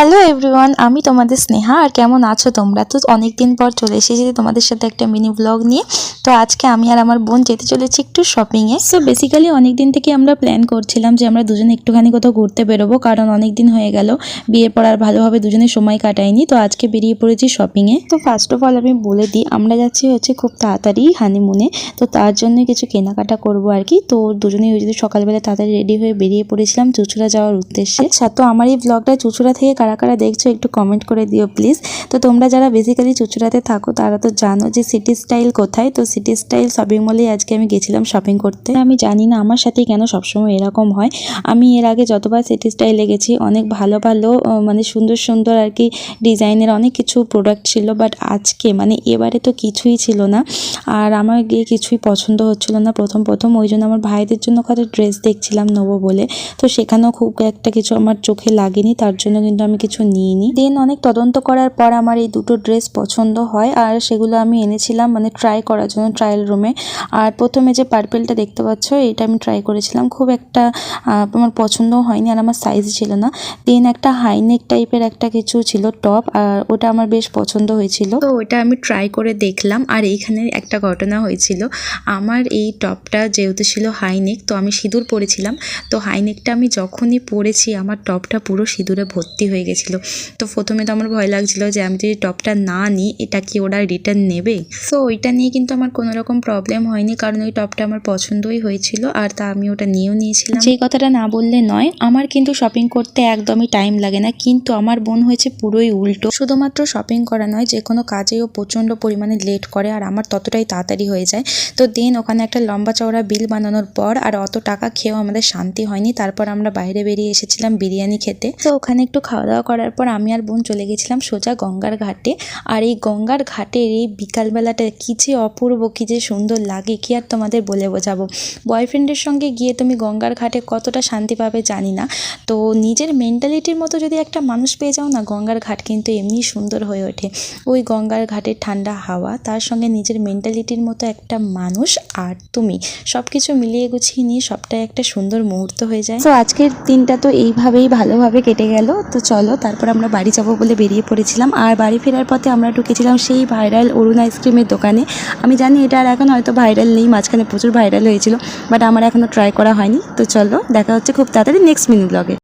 Hello everyone, আমি তোমাদের স্নেহা। আর কেমন আছো তোমরা? তো অনেক দিন পর চলে এসেছি তোমাদের সাথে একটা মিনি ব্লগ নিয়ে। তো আজকে আমি আর আমার বোন যেতে চলেছি একটু শপিংয়ে। সো বেসিক্যালি অনেক দিন থেকে আমরা প্ল্যান করছিলাম যে আমরা দুজনে একটুখানি কোথাও ঘুরতে বেরোবো, কারণ অনেক দিন হয়ে গেল বিয়ের পর আর ভালোভাবে দুজনে সময় কাটাইনি। তো আজকে বেরিয়ে পড়েছি শপিংয়ে। তো ফার্স্ট অফ অল আমি বলে দিই, আমরা যাচ্ছি হচ্ছে খুব তাড়াতাড়ি হানিমুনে। তো তার জন্য কিছু কেনাকাটা করবো আর কি। তো দুজনেই যদি সকালবেলা তাড়াতাড়ি রেডি হয়ে বেরিয়ে পড়েছিলাম চুঁচুড়া যাওয়ার উদ্দেশ্যে। আচ্ছা, তো আমার এই ব্লগটা চুঁচুড়া থেকে কারা কারা দেখছো একটু কমেন্ট করে দিও প্লিজ। তো তোমরা যারা বেসিক্যালি চুঁচুড়াতে থাকো তারা তো জানো যে সিটি স্টাইল কোথায়। তো সিটি স্টাইল শপিং মলে আজকে আমি গেছিলাম শপিং করতে। আমি জানি না আমার সাথে কেন সবসময় এরকম হয়। আমি এর আগে যতবার সিটি স্টাইলে গেছি অনেক ভালো ভালো মানে সুন্দর সুন্দর আর কি ডিজাইনের অনেক কিছু প্রোডাক্ট ছিল, বাট আজকে মানে এবারে তো কিছুই ছিল না। আর আমার গিয়ে কিছুই পছন্দ হচ্ছিল না প্রথম ওই জন্য আমার ভাইদের জন্য কত ড্রেস দেখছিলাম নেবো বলে। তো সেখানেও খুব একটা কিছু আমার চোখে লাগেনি, তার জন্য কিন্তু আমি কিছু নিইনি। দেন অনেক তদন্ত করার পর আমার এই দুটো ড্রেস পছন্দ হয়, আর সেগুলো আমি এনেছিলাম মানে ট্রাই করার জন্য ট্রায়াল রুমে। আর প্রথমে যে পার্পেলটা দেখতে পাচ্ছ এটা আমি ট্রাই করেছিলাম, খুব একটা আমার পছন্দ হয়নি আর আমার সাইজ ছিল না। দেন একটা হাইনেক টাইপের একটা কিছু ছিল টপ, আর ওটা আমার বেশ পছন্দ হয়েছিল। তো ওটা আমি ট্রাই করে দেখলাম। আর এইখানে একটা ঘটনা হয়েছিল, আমার এই টপটা যেহেতু ছিল হাইনেক, তো আমি সিঁদুর পরেছিলাম। তো হাইনেকটা আমি যখনই পরেছি আমার টপটা পুরো সিঁদুরে ভর্তি হয়ে গেছিলো। তো প্রথমে তো আমার ভয় লাগছিল যে আমি যদি টপটা না নিই এটা কি ওরা রিটার্ন নেবে। সো ওইটা নিয়ে কিন্তু আমার কোনো রকম প্রবলেম হয়নি, কারণ ওই টপটা আমার পছন্দই হয়েছিল আর তা আমি ওটা নিয়েও নিয়েছিলাম। যেই কথাটা না বললে নয়, আমার কিন্তু শপিং করতে একদমই টাইম লাগে না, কিন্তু আমার বোন হয়েছে পুরোই উল্টো। শুধুমাত্র শপিং করা নয়, যে কোনো কাজেও প্রচণ্ড পরিমাণে লেট করে আর আমার ততটাই তাড়াতাড়ি হয়ে যায়। তো দেন ওখানে একটা লম্বা চওড়া বিল বানানোর পর আর অত টাকা খেয়েও আমাদের শান্তি হয়নি। তারপর আমরা বাইরে বেরিয়ে এসেছিলাম বিরিয়ানি খেতে। তো ওখানে একটু খাওয়া দাওয়া করার পর আমি আর বোন চলে গেছিলাম সোজা গঙ্গার ঘাটে। আর এই গঙ্গার ঘাটের এই বিকালবেলাটা কি যে অপূর্ব, কি যে সুন্দর লাগে, কি আর তোমাদের বলে বোঝাবো। বয়ফ্রেন্ডের সঙ্গে গিয়ে তুমি গঙ্গার ঘাটে কতটা শান্তি পাবে জানি না। তো নিজের মেন্টালিটির মতো যদি একটা মানুষ পেয়ে যাও না, গঙ্গার ঘাট কিন্তু এমনি সুন্দর হয়ে ওঠে। ওই গঙ্গার ঘাটের ঠান্ডা হাওয়া, তার সঙ্গে নিজের মেন্টালিটির মতো একটা মানুষ, আর তুমি সব কিছু মিলিয়ে গুছিয়ে নিয়ে সবটাই একটা সুন্দর মুহূর্ত হয়ে যায়। তো আজকের দিনটা তো এইভাবেই ভালোভাবে কেটে গেল। তো চলো তারপর আমরা বাড়ি যাবো বলে বেরিয়ে পড়েছিলাম। আর বাড়ি ফেরার পথে আমরা ঢুকেছিলাম সেই ভাইরাল অরুণ আইসক্রিমের দোকানে। আমি জানি এটা আর এখন হয়তো ভাইরাল নেই, মাঝখানে প্রচুর ভাইরাল হয়েছিল, বাট আমার এখনও ট্রাই করা হয়নি। তো চলো দেখা হচ্ছে খুব তাড়াতাড়ি নেক্সট মিনি ব্লগে।